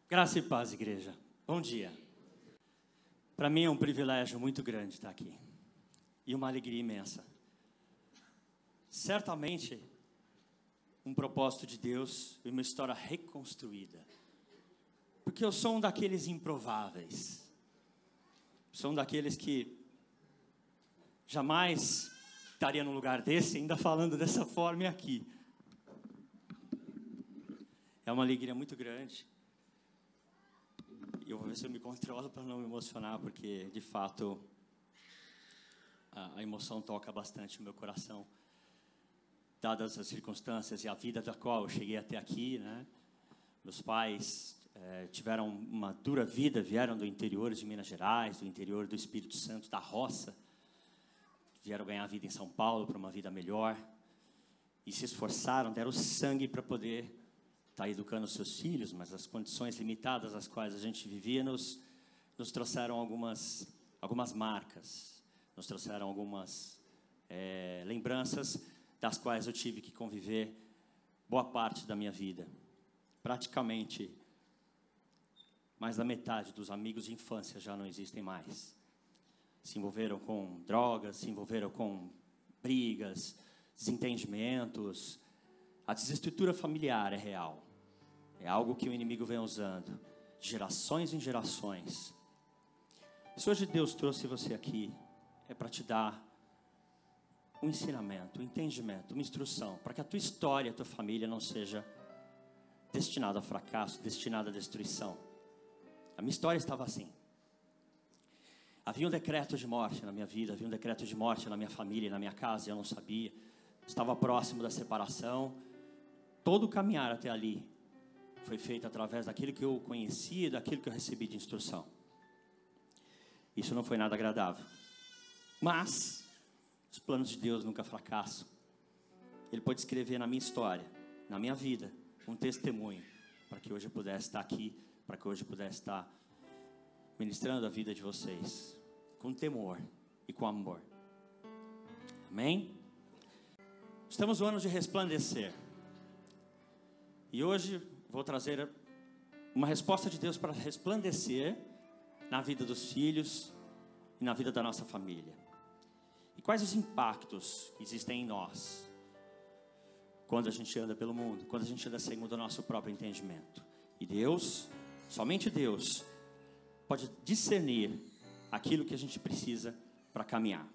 Graça e paz, igreja. Bom dia. Para mim é um privilégio muito grande estar aqui. E uma alegria imensa. Certamente, um propósito de Deus e uma história reconstruída. Porque eu sou um daqueles improváveis. Sou um daqueles que jamais estaria num lugar desse, ainda falando dessa forma e aqui. É uma alegria muito grande. E eu vou ver se eu me controlo para não me emocionar, porque, de fato, a emoção toca bastante o meu coração. Dadas as circunstâncias e a vida da qual eu cheguei até aqui, né? Meus pais tiveram uma dura vida, vieram do interior de Minas Gerais, do interior do Espírito Santo, da roça. Vieram ganhar a vida em São Paulo para uma vida melhor. E se esforçaram, deram sangue para poder estar educando os seus filhos, mas as condições limitadas às quais a gente vivia nos trouxeram algumas marcas, nos trouxeram algumas lembranças das quais eu tive que conviver boa parte da minha vida. Praticamente, mais da metade dos amigos de infância já não existem mais. Se envolveram com drogas, se envolveram com brigas, desentendimentos. A desestrutura familiar é real. É algo que o inimigo vem usando, de gerações em gerações. Se hoje Deus trouxe você aqui, é para te dar um ensinamento, um entendimento, uma instrução, para que a tua história, a tua família não seja destinada a fracasso, destinada à destruição. A minha história estava assim. Havia um decreto de morte na minha vida, havia um decreto de morte na minha família, na minha casa, e eu não sabia. Estava próximo da separação. Todo o caminhar até ali foi feito através daquilo que eu conhecia, daquilo que eu recebi de instrução. Isso não foi nada agradável. Mas os planos de Deus nunca fracassam. Ele pode escrever na minha história, na minha vida, um testemunho, para que hoje eu pudesse estar aqui, para que hoje eu pudesse estar ministrando a vida de vocês, com temor e com amor. Amém? Estamos no ano de resplandecer. E hoje vou trazer uma resposta de Deus para resplandecer na vida dos filhos e na vida da nossa família. E quais os impactos que existem em nós quando a gente anda pelo mundo, quando a gente anda segundo o nosso próprio entendimento. E Deus, somente Deus, pode discernir aquilo que a gente precisa para caminhar.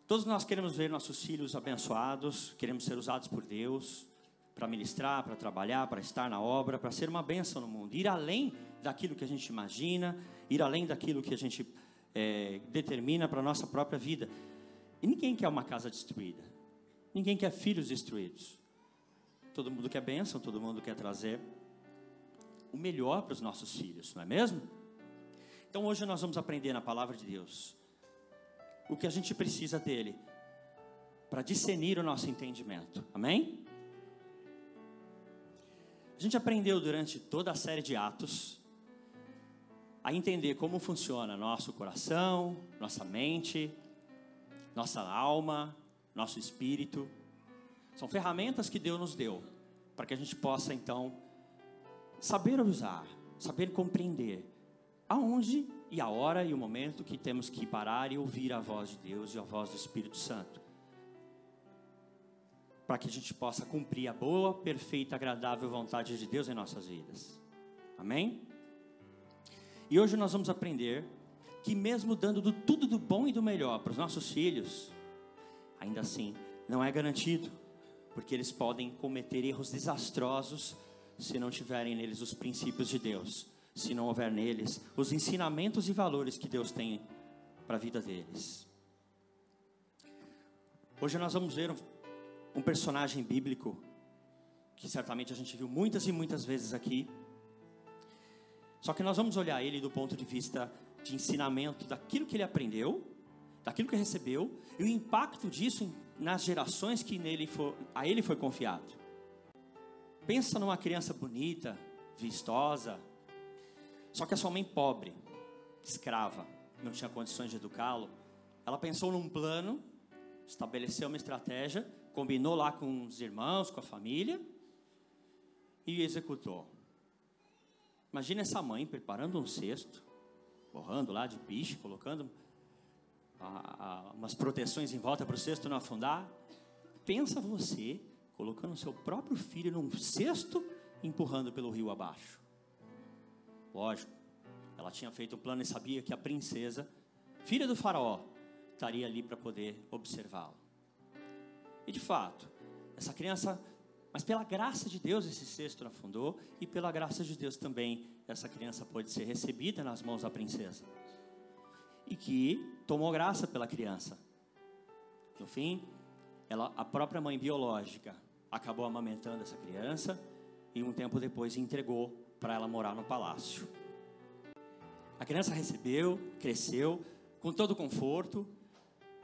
Todos nós queremos ver nossos filhos abençoados, queremos ser usados por Deus para ministrar, para trabalhar, para estar na obra, para ser uma bênção no mundo, ir além daquilo que a gente imagina, ir além daquilo que a gente determina para a nossa própria vida. E ninguém quer uma casa destruída, ninguém quer filhos destruídos. Todo mundo quer bênção, todo mundo quer trazer o melhor para os nossos filhos, não é mesmo? Então hoje nós vamos aprender na palavra de Deus o que a gente precisa dele para discernir o nosso entendimento, amém? A gente aprendeu durante toda a série de Atos a entender como funciona nosso coração, nossa mente, nossa alma, nosso espírito. São ferramentas que Deus nos deu para que a gente possa então saber usar, saber compreender aonde e a hora e o momento que temos que parar e ouvir a voz de Deus e a voz do Espírito Santo, para que a gente possa cumprir a boa, perfeita, agradável vontade de Deus em nossas vidas. Amém? E hoje nós vamos aprender que mesmo dando tudo do bom e do melhor para os nossos filhos, ainda assim não é garantido, porque eles podem cometer erros desastrosos se não tiverem neles os princípios de Deus, se não houver neles os ensinamentos e valores que Deus tem para a vida deles. Hoje nós vamos ver um personagem bíblico que certamente a gente viu muitas e muitas vezes aqui. Só que nós vamos olhar ele do ponto de vista de ensinamento daquilo que ele aprendeu, daquilo que recebeu e o impacto disso nas gerações que a ele foi confiado. Pensa numa criança bonita, vistosa, só que a sua mãe pobre, escrava, não tinha condições de educá-lo. Ela pensou num plano, estabeleceu uma estratégia, combinou lá com os irmãos, com a família e executou. Imagina essa mãe preparando um cesto, borrando lá de piche, colocando umas proteções em volta para o cesto não afundar. Pensa você colocando seu próprio filho num cesto e empurrando pelo rio abaixo. Lógico, ela tinha feito um plano e sabia que a princesa, filha do faraó, estaria ali para poder observá-lo. E de fato, essa criança, mas pela graça de Deus esse cesto não afundou, e pela graça de Deus também essa criança pode ser recebida nas mãos da princesa, e que tomou graça pela criança. No fim, a própria mãe biológica acabou amamentando essa criança e um tempo depois entregou para ela morar no palácio. A criança recebeu, cresceu com todo conforto,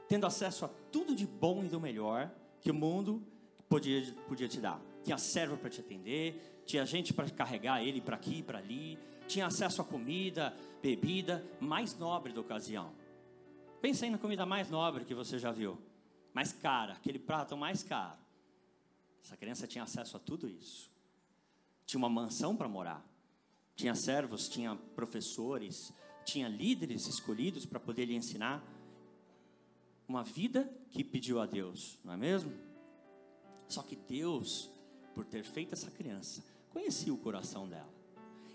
tendo acesso a tudo de bom e do melhor que o mundo podia te dar. Tinha servo para te atender, tinha gente para carregar ele para aqui e para ali, tinha acesso a comida, bebida mais nobre da ocasião. Pensa aí na comida mais nobre que você já viu, mais cara, aquele prato mais caro. Essa criança tinha acesso a tudo isso. Tinha uma mansão para morar, tinha servos, tinha professores, tinha líderes escolhidos para poder lhe ensinar uma vida que pediu a Deus, não é mesmo? Só que Deus, por ter feito essa criança, conhecia o coração dela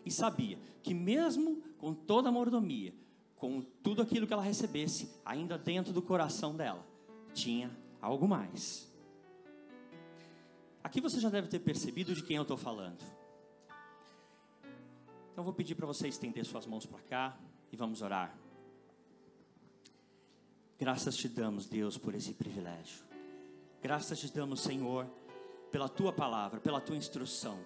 e sabia que mesmo com toda a mordomia, com tudo aquilo que ela recebesse, ainda dentro do coração dela tinha algo mais. Aqui você já deve ter percebido de quem eu estou falando. Então eu vou pedir para você estender suas mãos para cá e vamos orar. Graças te damos, Deus, por esse privilégio. Graças te damos, Senhor, pela tua palavra, pela tua instrução.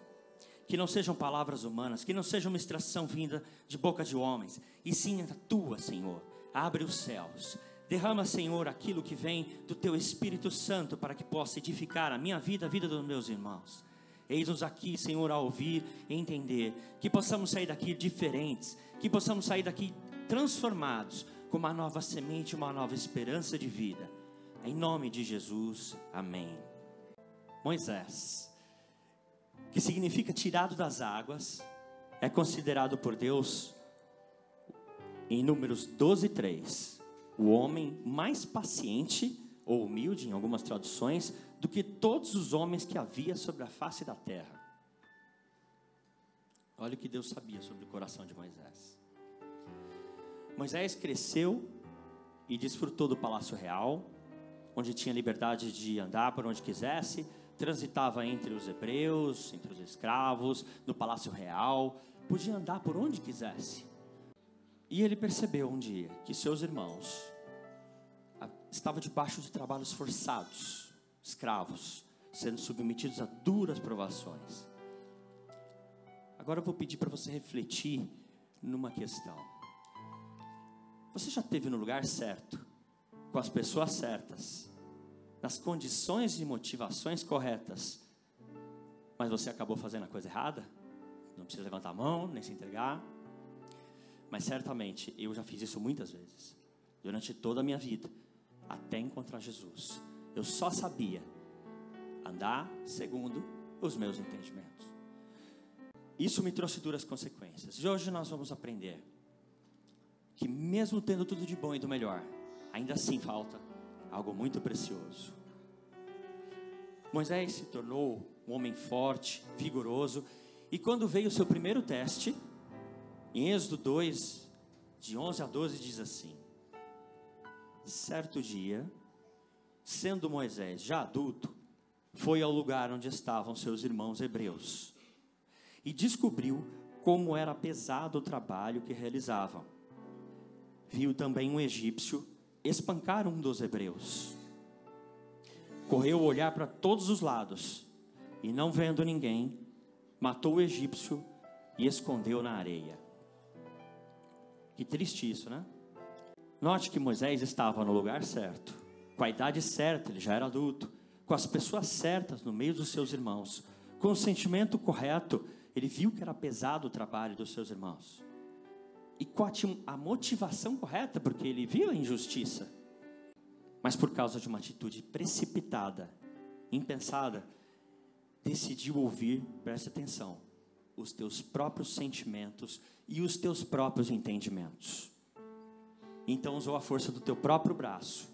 Que não sejam palavras humanas, que não seja uma instrução vinda de boca de homens, e sim a tua, Senhor. Abre os céus. Derrama, Senhor, aquilo que vem do teu Espírito Santo para que possa edificar a minha vida, a vida dos meus irmãos. Eis-nos aqui, Senhor, a ouvir e entender, que possamos sair daqui diferentes, que possamos sair daqui transformados, com uma nova semente, uma nova esperança de vida. Em nome de Jesus, amém. Moisés, que significa tirado das águas, é considerado por Deus, em Números 12:3, o homem mais paciente ou humilde, em algumas traduções, do que todos os homens que havia sobre a face da terra. Olha o que Deus sabia sobre o coração de Moisés. Moisés cresceu e desfrutou do palácio real, onde tinha liberdade de andar por onde quisesse, transitava entre os hebreus, entre os escravos, no palácio real, podia andar por onde quisesse. E ele percebeu um dia que seus irmãos estavam debaixo de trabalhos forçados, escravos, sendo submetidos a duras provações. Agora eu vou pedir para você refletir numa questão. Você já esteve no lugar certo, com as pessoas certas, nas condições e motivações corretas, mas você acabou fazendo a coisa errada? Não precisa levantar a mão, nem se entregar. Mas certamente, eu já fiz isso muitas vezes, durante toda a minha vida, até encontrar Jesus. Eu só sabia andar segundo os meus entendimentos. Isso me trouxe duras consequências. E hoje nós vamos aprender que mesmo tendo tudo de bom e do melhor, ainda assim falta algo muito precioso. Moisés se tornou um homem forte, vigoroso, e quando veio o seu primeiro teste, em Êxodo 2, de 11 a 12, diz assim: certo dia, sendo Moisés já adulto, foi ao lugar onde estavam seus irmãos hebreus, e descobriu como era pesado o trabalho que realizavam. Viu também um egípcio espancar um dos hebreus. Correu a olhar para todos os lados, e não vendo ninguém, matou o egípcio e escondeu na areia. Que triste isso, né? Note que Moisés estava no lugar certo, com a idade certa, ele já era adulto, com as pessoas certas no meio dos seus irmãos, com o sentimento correto. Ele viu que era pesado o trabalho dos seus irmãos, e com a motivação correta, porque ele viu a injustiça, mas por causa de uma atitude precipitada, impensada, decidiu ouvir, preste atenção, os teus próprios sentimentos e os teus próprios entendimentos. Então usou a força do teu próprio braço,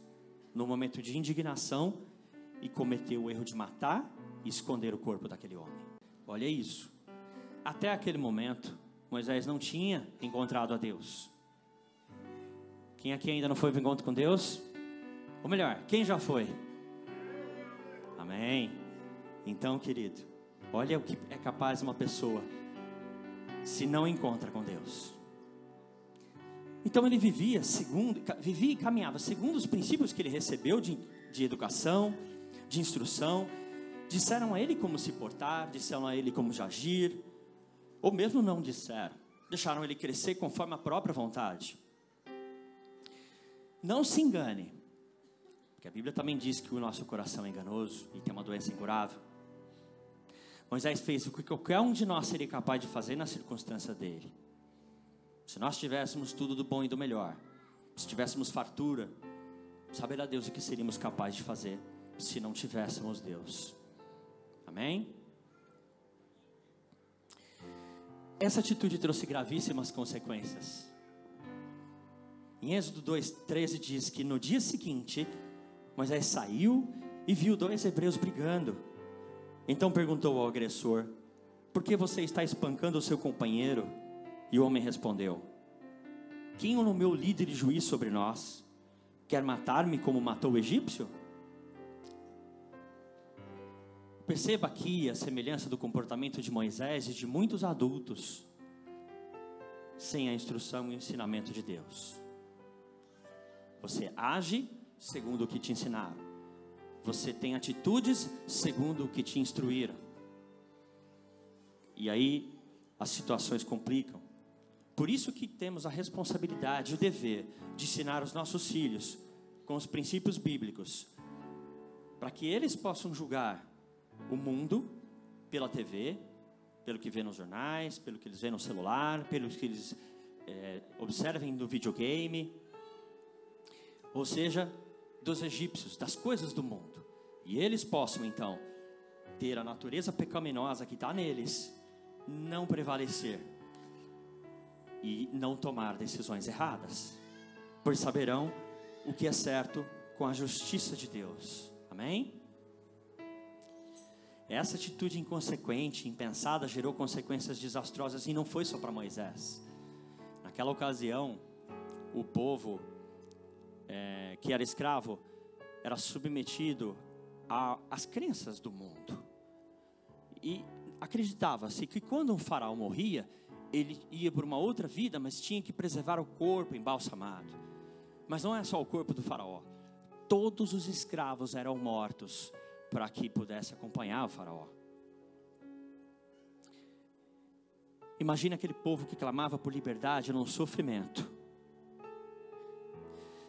no momento de indignação, e cometeu o erro de matar e esconder o corpo daquele homem. Olha isso. Até aquele momento, Moisés não tinha encontrado a Deus. Quem aqui ainda não foi para o encontro com Deus? Ou melhor, quem já foi? Amém. Então, querido, olha o que é capaz uma pessoa se não encontra com Deus. Então ele vivia e caminhava segundo os princípios que ele recebeu de educação, de instrução. Disseram a ele como se portar, disseram a ele como agir, ou mesmo não disseram, deixaram ele crescer conforme a própria vontade. Não se engane, porque a Bíblia também diz que o nosso coração é enganoso e tem uma doença incurável. Moisés fez o que qualquer um de nós seria capaz de fazer na circunstância dele. Se nós tivéssemos tudo do bom e do melhor, se tivéssemos fartura, saber a Deus o que seríamos capazes de fazer se não tivéssemos Deus. Amém? Essa atitude trouxe gravíssimas consequências. Em Êxodo 2:13 diz que no dia seguinte, Moisés saiu e viu 2 hebreus brigando. Então perguntou ao agressor: por que você está espancando o seu companheiro? E o homem respondeu: quem é o meu líder e juiz sobre nós? Quer matar-me como matou o egípcio? Perceba aqui a semelhança do comportamento de Moisés e de muitos adultos sem a instrução e o ensinamento de Deus. Você age segundo o que te ensinaram. Você tem atitudes segundo o que te instruíram. E aí as situações complicam. Por isso que temos a responsabilidade, o dever de ensinar os nossos filhos com os princípios bíblicos, para que eles possam julgar o mundo pela TV, pelo que vê nos jornais, pelo que eles vêem no celular, pelo que eles observem no videogame, ou seja, dos egípcios, das coisas do mundo. E eles possam então ter a natureza pecaminosa que está neles, não prevalecer e não tomar decisões erradas, pois saberão o que é certo com a justiça de Deus. Amém? Essa atitude inconsequente, impensada, gerou consequências desastrosas, e não foi só para Moisés. Naquela ocasião, o povo que era escravo era submetido às crenças do mundo, e acreditava-se que quando um faraó morria, ele ia por uma outra vida, mas tinha que preservar o corpo embalsamado. Mas não é só o corpo do faraó, todos os escravos eram mortos para que pudesse acompanhar o faraó. Imagina aquele povo que clamava por liberdade num sofrimento.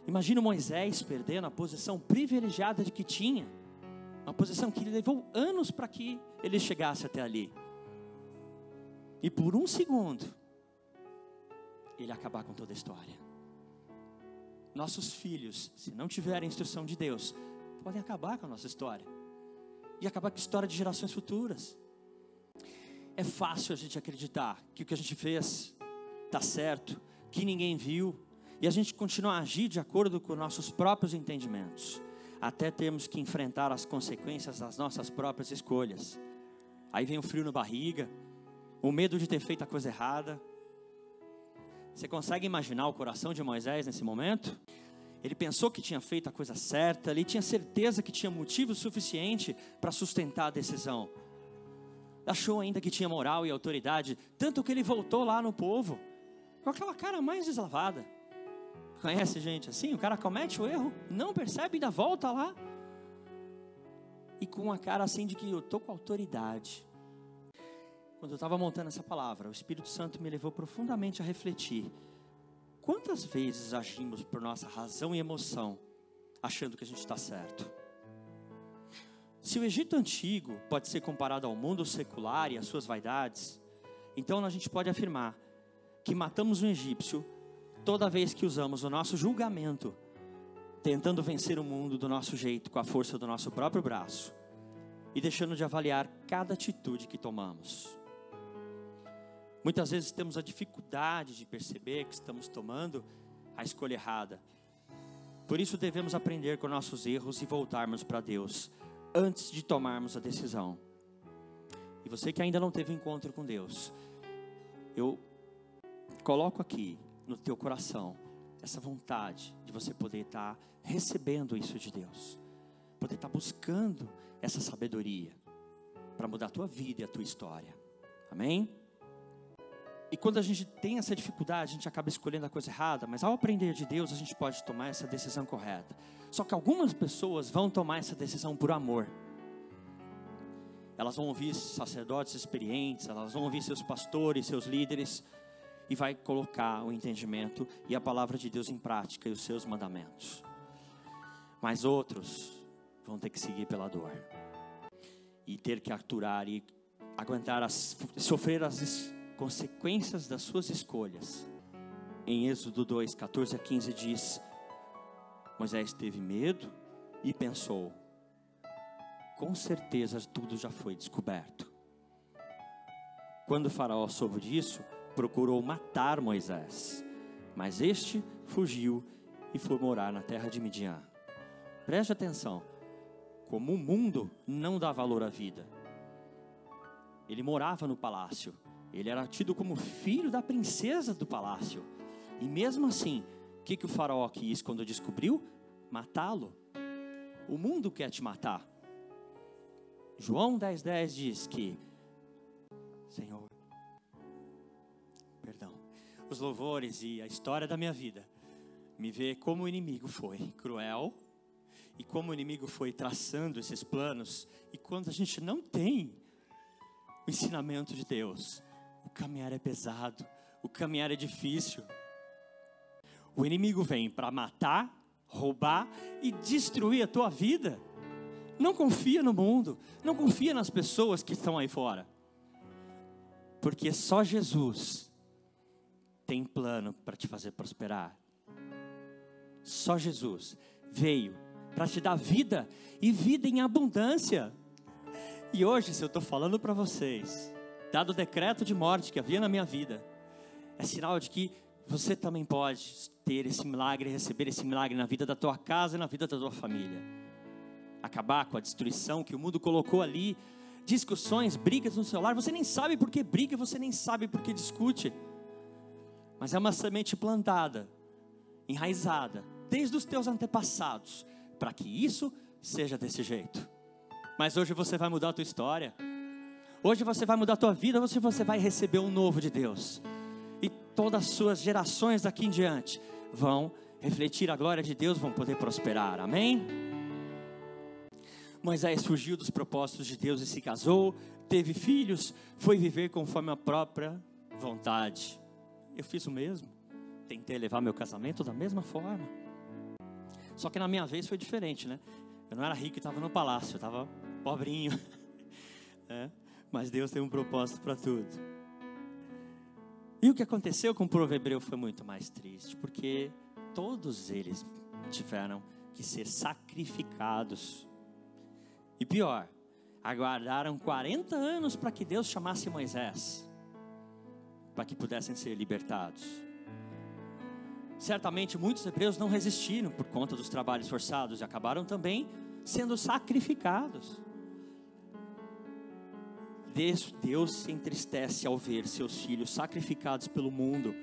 Imagina Moisés perdendo a posição privilegiada de que tinha, uma posição que levou anos para que ele chegasse até ali. E por um segundo, ele acabar com toda a história. Nossos filhos, se não tiverem instrução de Deus, podem acabar com a nossa história. E acabar com a história de gerações futuras. É fácil a gente acreditar que o que a gente fez está certo, que ninguém viu, e a gente continua a agir de acordo com nossos próprios entendimentos, até termos que enfrentar as consequências das nossas próprias escolhas. Aí vem o frio na barriga, o medo de ter feito a coisa errada. Você consegue imaginar o coração de Moisés nesse momento? Ele pensou que tinha feito a coisa certa, ele tinha certeza que tinha motivo suficiente para sustentar a decisão. Achou ainda que tinha moral e autoridade, tanto que ele voltou lá no povo, com aquela cara mais deslavada. Conhece gente assim? O cara comete o erro, não percebe e ainda volta lá. E com a cara assim de que eu estou com autoridade. Quando eu estava montando essa palavra, o Espírito Santo me levou profundamente a refletir. Quantas vezes agimos por nossa razão e emoção, achando que a gente está certo? Se o Egito antigo pode ser comparado ao mundo secular e às suas vaidades, então a gente pode afirmar que matamos um egípcio toda vez que usamos o nosso julgamento, tentando vencer o mundo do nosso jeito, com a força do nosso próprio braço, e deixando de avaliar cada atitude que tomamos. Muitas vezes temos a dificuldade de perceber que estamos tomando a escolha errada. Por isso devemos aprender com nossos erros e voltarmos para Deus antes de tomarmos a decisão. E você que ainda não teve encontro com Deus, eu coloco aqui no teu coração essa vontade de você poder estar recebendo isso de Deus, poder estar buscando essa sabedoria para mudar a tua vida e a tua história. Amém? E quando a gente tem essa dificuldade, a gente acaba escolhendo a coisa errada, mas ao aprender de Deus, a gente pode tomar essa decisão correta. Só que algumas pessoas vão tomar essa decisão por amor. Elas vão ouvir sacerdotes experientes, elas vão ouvir seus pastores, seus líderes, e vai colocar o entendimento e a palavra de Deus em prática e os seus mandamentos. Mas outros vão ter que seguir pela dor e ter que aturar e aguentar, sofrer as consequências das suas escolhas. Em Êxodo 2, 14 a 15 diz: Moisés teve medo e pensou: com certeza tudo já foi descoberto. Quando o faraó soube disso, procurou matar Moisés, mas este fugiu e foi morar na terra de Midian. Preste atenção, como o mundo não dá valor à vida. Ele morava no palácio, ele era tido como filho da princesa do palácio. E mesmo assim, o que o faraó quis quando descobriu? Matá-lo. O mundo quer te matar. João 10,10 diz que, Senhor, perdão, os louvores e a história da minha vida me vê como o inimigo foi cruel e como o inimigo foi traçando esses planos. E quando a gente não tem o ensinamento de Deus, o caminhar é pesado, o caminhar é difícil. O inimigo vem para matar, roubar e destruir a tua vida. Não confia no mundo, não confia nas pessoas que estão aí fora, porque só Jesus tem plano para te fazer prosperar. Só Jesus veio para te dar vida e vida em abundância. E hoje, se eu estou falando para vocês, dado o decreto de morte que havia na minha vida, é sinal de que você também pode ter esse milagre, receber esse milagre na vida da tua casa e na vida da tua família. Acabar com a destruição que o mundo colocou ali, discussões, brigas no celular. Você nem sabe por que briga, você nem sabe por que discute, mas é uma semente plantada, enraizada, desde os teus antepassados, para que isso seja desse jeito. Mas hoje você vai mudar a tua história, hoje você vai mudar a tua vida, hoje você vai receber um novo de Deus, e todas as suas gerações daqui em diante vão refletir a glória de Deus, vão poder prosperar, amém? Moisés fugiu dos propósitos de Deus e se casou, teve filhos, foi viver conforme a própria vontade. Eu fiz o mesmo, tentei levar meu casamento da mesma forma, só que na minha vez foi diferente, né? Eu não era rico e estava no palácio, eu estava pobrinho, mas Deus tem um propósito para tudo. E o que aconteceu com o povo hebreu foi muito mais triste, porque todos eles tiveram que ser sacrificados. E pior, aguardaram 40 anos para que Deus chamasse Moisés, para que pudessem ser libertados. Certamente muitos hebreus não resistiram por conta dos trabalhos forçados e acabaram também sendo sacrificados. Deus se entristece ao ver seus filhos sacrificados pelo mundo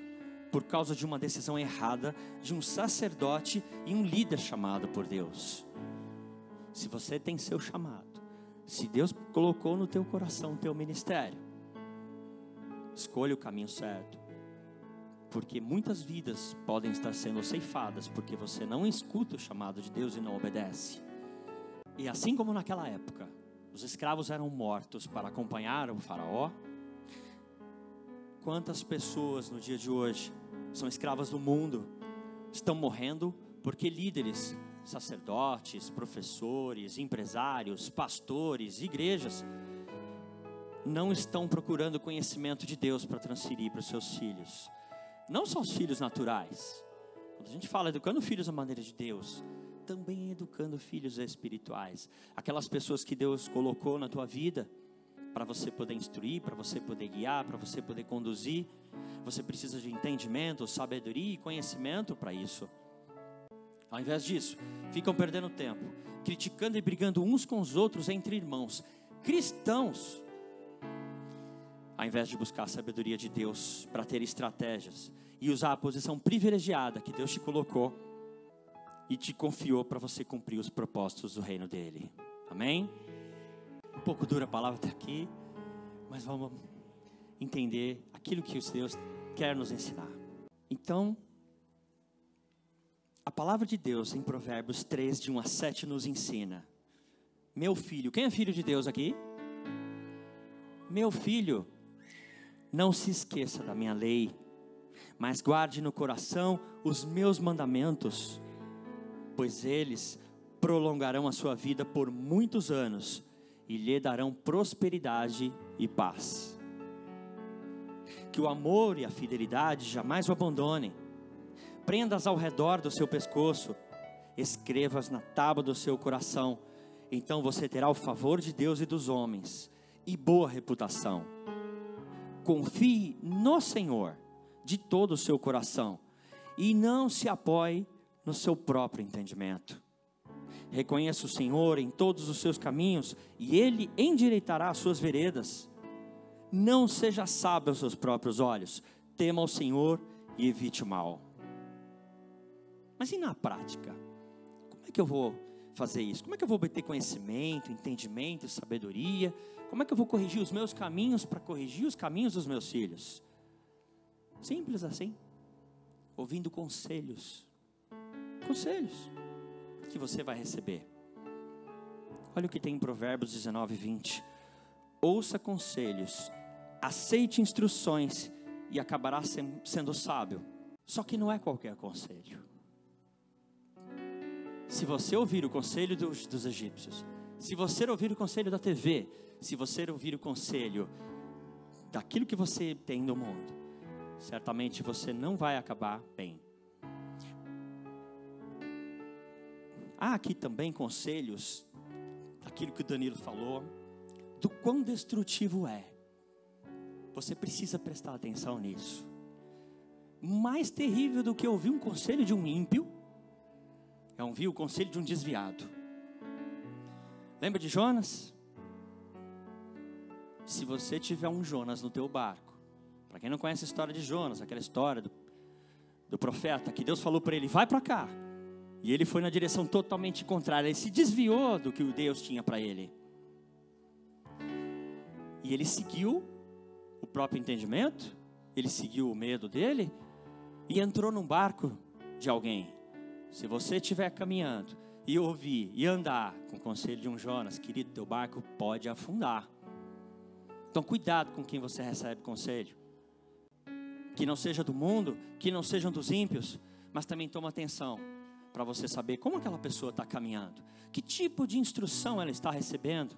por causa de uma decisão errada de um sacerdote e um líder chamado por Deus. Se você tem seu chamado, se Deus colocou no teu coração o teu ministério, escolha o caminho certo, porque muitas vidas podem estar sendo ceifadas porque você não escuta o chamado de Deus e não obedece. E assim como naquela época os escravos eram mortos para acompanhar o faraó, quantas pessoas no dia de hoje são escravas do mundo, estão morrendo porque líderes, sacerdotes, professores, empresários, pastores, igrejas não estão procurando conhecimento de Deus para transferir para os seus filhos. Não só os filhos naturais. Quando a gente fala educando filhos à maneira de Deus, também educando filhos espirituais. Aquelas pessoas que Deus colocou na tua vida para você poder instruir, para você poder guiar, para você poder conduzir. Você precisa de entendimento, sabedoria e conhecimento para isso. Ao invés disso, ficam perdendo tempo, criticando e brigando uns com os outros entre irmãos, cristãos, ao invés de buscar a sabedoria de Deus para ter estratégias e usar a posição privilegiada que Deus te colocou e te confiou para você cumprir os propósitos do reino dele. Amém? Um pouco dura a palavra até aqui, mas vamos entender aquilo que Deus quer nos ensinar. Então, a palavra de Deus em Provérbios 3, de 1 a 7 nos ensina: meu filho, quem é filho de Deus aqui? Meu filho, não se esqueça da minha lei, mas guarde no coração os meus mandamentos, pois eles prolongarão a sua vida por muitos anos e lhe darão prosperidade e paz. Que o amor e a fidelidade jamais o abandonem. Prendas ao redor do seu pescoço, escrevas na tábua do seu coração, então você terá o favor de Deus e dos homens, e boa reputação. Confie no Senhor de todo o seu coração, e não se apoie no seu próprio entendimento. Reconheça o Senhor em todos os seus caminhos, e Ele endireitará as suas veredas. Não seja sábio aos seus próprios olhos, tema ao Senhor e evite o mal. Mas e na prática? Como é que eu vou fazer isso? Como é que eu vou obter conhecimento, entendimento, sabedoria? Como é que eu vou corrigir os meus caminhos para corrigir os caminhos dos meus filhos? Simples assim. Ouvindo conselhos. Conselhos que você vai receber. Olha o que tem em Provérbios 19, 20. Ouça conselhos, aceite instruções e acabará sendo sábio. Só que não é qualquer conselho. Se você ouvir o conselho dos egípcios, se você ouvir o conselho da TV, se você ouvir o conselho daquilo que você tem no mundo, certamente você não vai acabar bem. Há aqui também conselhos, daquilo que o Danilo falou, do quão destrutivo é. Você precisa prestar atenção nisso. Mais terrível do que ouvir um conselho de um ímpio, é ouvir o conselho de um desviado. Lembra de Jonas? Se você tiver um Jonas no teu barco, para quem não conhece a história de Jonas, aquela história do profeta, que Deus falou para ele, vai para cá, e ele foi na direção totalmente contrária, ele se desviou do que Deus tinha para ele, e ele seguiu o próprio entendimento, ele seguiu o medo dele, e entrou num barco de alguém. Se você estiver caminhando, e ouvir, e andar com o conselho de um Jonas, querido, teu barco pode afundar. Então cuidado com quem você recebe conselho, que não seja do mundo, que não sejam dos ímpios, mas também toma atenção, para você saber como aquela pessoa está caminhando, que tipo de instrução ela está recebendo.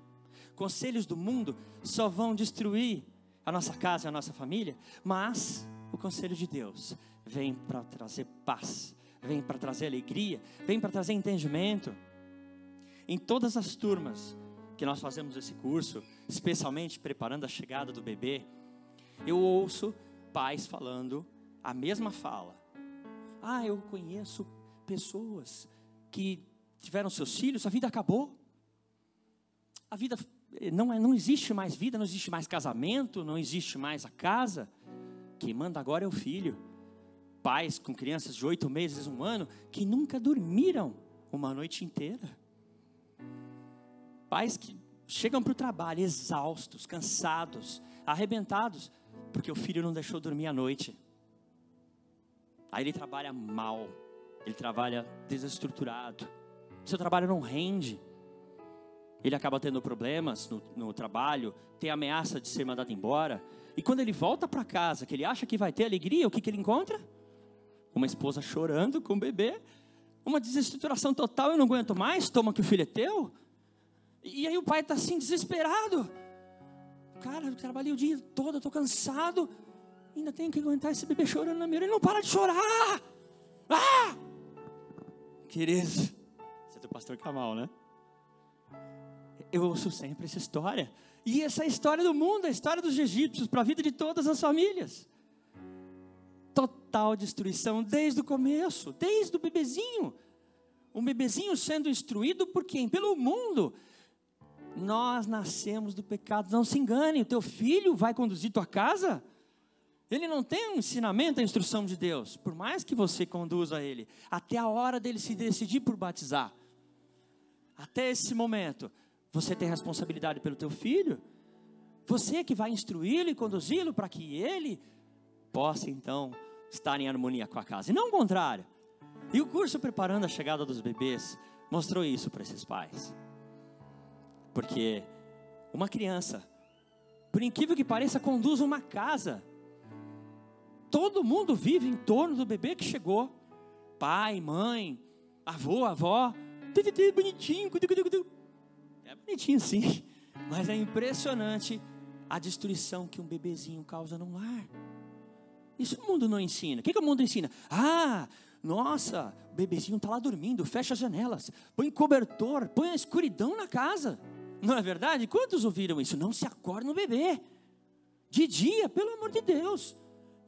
Conselhos do mundo só vão destruir a nossa casa e a nossa família, mas o conselho de Deus vem para trazer paz, vem para trazer alegria, vem para trazer entendimento. Em todas as turmas que nós fazemos esse curso, especialmente preparando a chegada do bebê, eu ouço pais falando a mesma fala. Eu conheço pessoas que tiveram seus filhos, a vida acabou. A vida não existe mais vida, não existe mais casamento, não existe mais a casa. Quem manda agora é o filho. Pais com crianças de 8 meses, 1 ano, que nunca dormiram uma noite inteira. Pais que chegam para o trabalho exaustos, cansados, arrebentados, porque o filho não deixou dormir à noite. Aí ele trabalha mal, ele trabalha desestruturado, seu trabalho não rende, ele acaba tendo problemas no trabalho, tem ameaça de ser mandado embora, e quando ele volta para casa, que ele acha que vai ter alegria, o que ele encontra? Uma esposa chorando com o bebê, uma desestruturação total, eu não aguento mais, toma que o filho é teu. E aí o pai está assim, desesperado. Cara, eu trabalhei o dia todo, eu estou cansado, ainda tenho que aguentar esse bebê chorando na minha orelha, ele não para de chorar. Querido, você é do pastor Kamal, né? Eu ouço sempre essa história, E essa é a história do mundo, a história dos egípcios, para a vida de todas as famílias. Total destruição desde o começo, desde o bebezinho. Um bebezinho sendo instruído por quem? Pelo mundo. Nós nascemos do pecado, não se engane, o teu filho vai conduzir tua casa? Ele não tem um ensinamento, a instrução de Deus, por mais que você conduza ele, até a hora dele se decidir por batizar. Até esse momento, você tem responsabilidade pelo teu filho, você que vai instruí-lo e conduzi-lo para que ele possa então estar em harmonia com a casa, e não o contrário. E o curso Preparando a Chegada dos Bebês mostrou isso para esses pais. Porque uma criança, por incrível que pareça, conduz uma casa. Todo mundo vive em torno do bebê que chegou. Pai, mãe, avô, avó. Bonitinho. É bonitinho sim, mas é impressionante a destruição que um bebezinho causa num lar. Isso o mundo não ensina. O que o mundo ensina? Nossa, o bebezinho está lá dormindo, fecha as janelas, põe cobertor, põe a escuridão na casa. Não é verdade? Quantos ouviram isso? Não se acorde no bebê. De dia, pelo amor de Deus.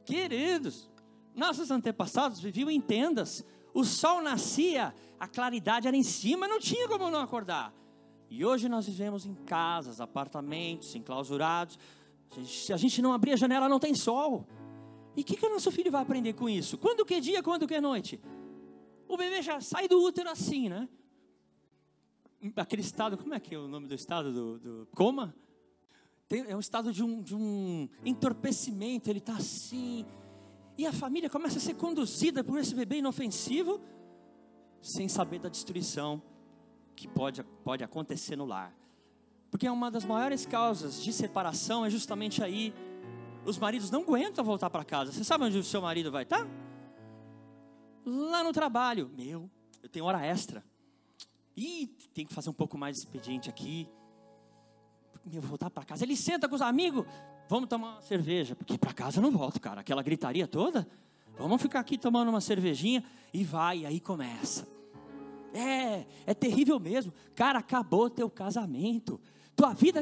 Queridos, nossos antepassados viviam em tendas. O sol nascia, a claridade era em cima, não tinha como não acordar. E hoje nós vivemos em casas, apartamentos, enclausurados. Se a gente não abrir a janela, não tem sol. E o que o nosso filho vai aprender com isso? Quando que é dia, quando que é noite? O bebê já sai do útero assim, né? Aquele estado, como é que é o nome do estado do coma? É um estado de um entorpecimento, ele está assim. E a família começa a ser conduzida por esse bebê inofensivo, sem saber da destruição que pode acontecer no lar. Porque uma das maiores causas de separação é justamente aí. Os maridos não aguentam voltar para casa. Você sabe onde o seu marido vai estar? Lá no trabalho. Eu tenho hora extra. Ih, tem que fazer um pouco mais de expediente aqui. Vou voltar para casa. Ele senta com os amigos. Vamos tomar uma cerveja. Porque para casa eu não volto, cara. Aquela gritaria toda. Vamos ficar aqui tomando uma cervejinha. E aí começa. É terrível mesmo. Cara, acabou teu casamento. Tua vida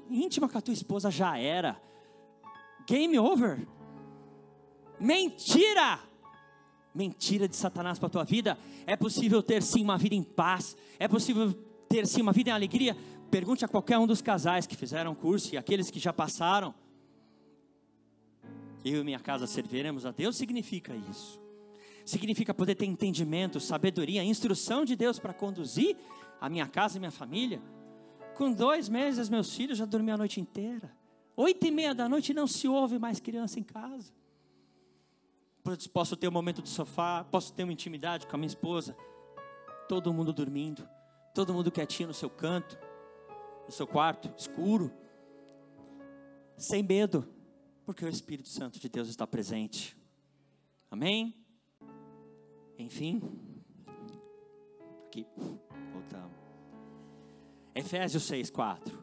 íntima com a tua esposa já era. Game over. Mentira. Mentira de Satanás para a tua vida. É possível ter sim uma vida em paz. É possível ter sim uma vida em alegria. Pergunte a qualquer um dos casais que fizeram curso e aqueles que já passaram. Eu e minha casa serviremos a Deus. Significa isso. Significa poder ter entendimento, sabedoria, instrução de Deus para conduzir a minha casa e minha família. Com 2 meses meus filhos já dormiam a noite inteira. 8:30 da noite não se ouve mais criança em casa. Posso ter um momento de sofá, posso ter uma intimidade com a minha esposa. Todo mundo dormindo, todo mundo quietinho no seu canto, no seu quarto, escuro. Sem medo, porque o Espírito Santo de Deus está presente. Amém? Enfim, aqui, voltamos. Efésios 6:4.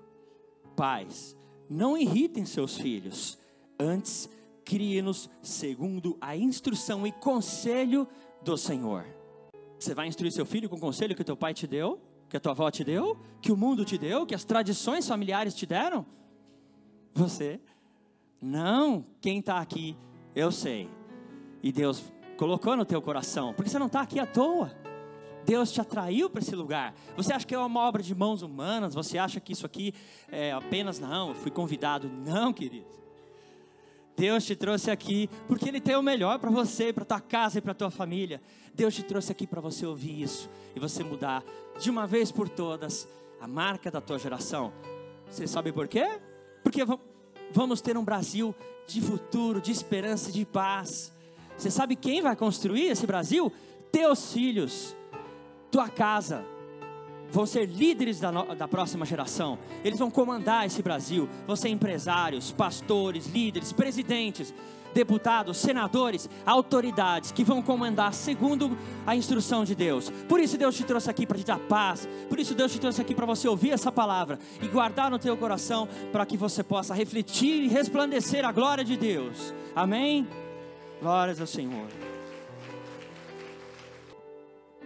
Pais, não irritem seus filhos, antes crie-nos segundo a instrução e conselho do Senhor. Você vai instruir seu filho com o conselho que o teu pai te deu, que a tua avó te deu, que o mundo te deu, que as tradições familiares te deram? Você? Não, quem está aqui, eu sei. E Deus colocou no teu coração, porque você não está aqui à toa. Deus te atraiu para esse lugar. Você acha que é uma obra de mãos humanas? Você acha que isso aqui é apenas, não, eu fui convidado. Não, querido. Deus te trouxe aqui porque Ele tem o melhor para você, para tua casa e para tua família. Deus te trouxe aqui para você ouvir isso e você mudar de uma vez por todas a marca da tua geração. Você sabe por quê? Porque vamos ter um Brasil de futuro, de esperança, de paz. Você sabe quem vai construir esse Brasil? Teus filhos, tua casa. Vão ser líderes da próxima geração. Eles vão comandar esse Brasil. Vão ser empresários, pastores, líderes, presidentes, deputados, senadores, autoridades que vão comandar segundo a instrução de Deus. Por isso Deus te trouxe aqui para te dar paz. Por isso Deus te trouxe aqui para você ouvir essa palavra e guardar no teu coração, para que você possa refletir e resplandecer a glória de Deus. Amém? Glórias ao Senhor.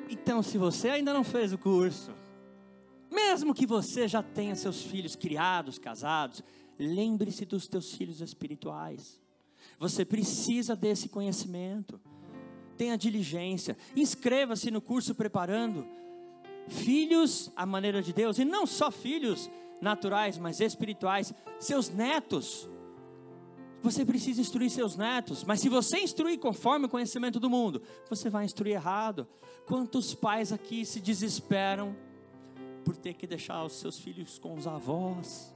Então, se você ainda não fez o curso, Mesmo que você já tenha seus filhos criados, casados, lembre-se dos teus filhos espirituais. Você precisa desse conhecimento. Tenha diligência. Inscreva-se no curso Preparando Filhos à Maneira de Deus. E não só filhos naturais, mas espirituais. Seus netos. Você precisa instruir seus netos. Mas se você instruir conforme o conhecimento do mundo, você vai instruir errado. Quantos pais aqui se desesperam por ter que deixar os seus filhos com os avós?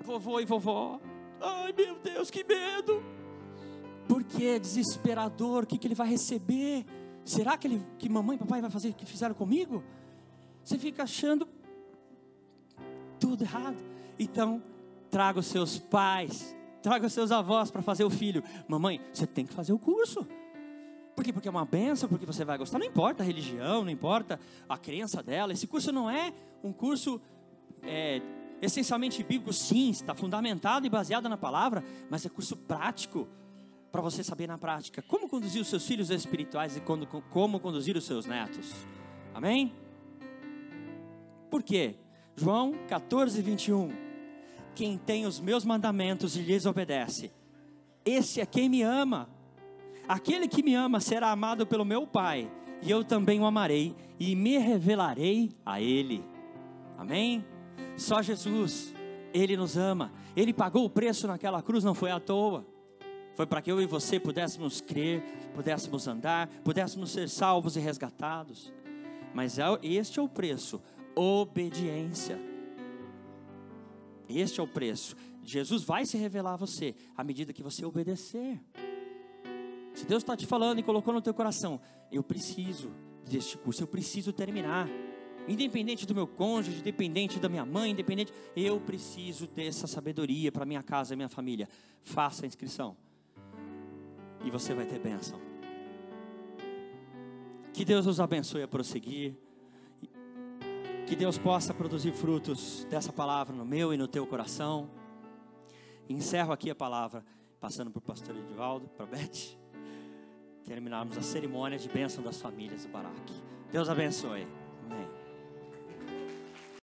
Vovô e vovó. Ai, meu Deus, que medo. Porque é desesperador. O que ele vai receber? Será que mamãe e papai vai fazer o que fizeram comigo? Você fica achando tudo errado. Então, traga os seus pais, traga os seus avós para fazer o filho. Mamãe, você tem que fazer o curso. Por quê? Porque é uma bênção, porque você vai gostar. Não importa a religião, não importa a crença dela. Esse curso não é um curso essencialmente bíblico. Sim, está fundamentado e baseado na palavra, mas é curso prático, para você saber na prática como conduzir os seus filhos espirituais e como conduzir os seus netos. Amém? Por quê? João 14, 21. Quem tem os meus mandamentos e lhes obedece, esse é quem me ama. Aquele que me ama será amado pelo meu Pai, e eu também o amarei e me revelarei a ele. Amém? Só Jesus, Ele nos ama. Ele pagou o preço naquela cruz, não foi à toa. Foi para que eu e você pudéssemos crer, pudéssemos andar, pudéssemos ser salvos e resgatados. Mas este é o preço: obediência. Este é o preço. Jesus vai se revelar a você à medida que você obedecer. Se Deus está te falando e colocou no teu coração: eu preciso deste curso, eu preciso terminar. Independente do meu cônjuge, independente da minha mãe, independente, eu preciso dessa sabedoria para minha casa e minha família. Faça a inscrição e você vai ter bênção. Que Deus nos abençoe a prosseguir. Que Deus possa produzir frutos dessa palavra no meu e no teu coração. Encerro aqui a palavra, passando para o pastor Edivaldo, para a Beth, terminarmos a cerimônia de bênção das famílias do Barak. Deus abençoe. Amém.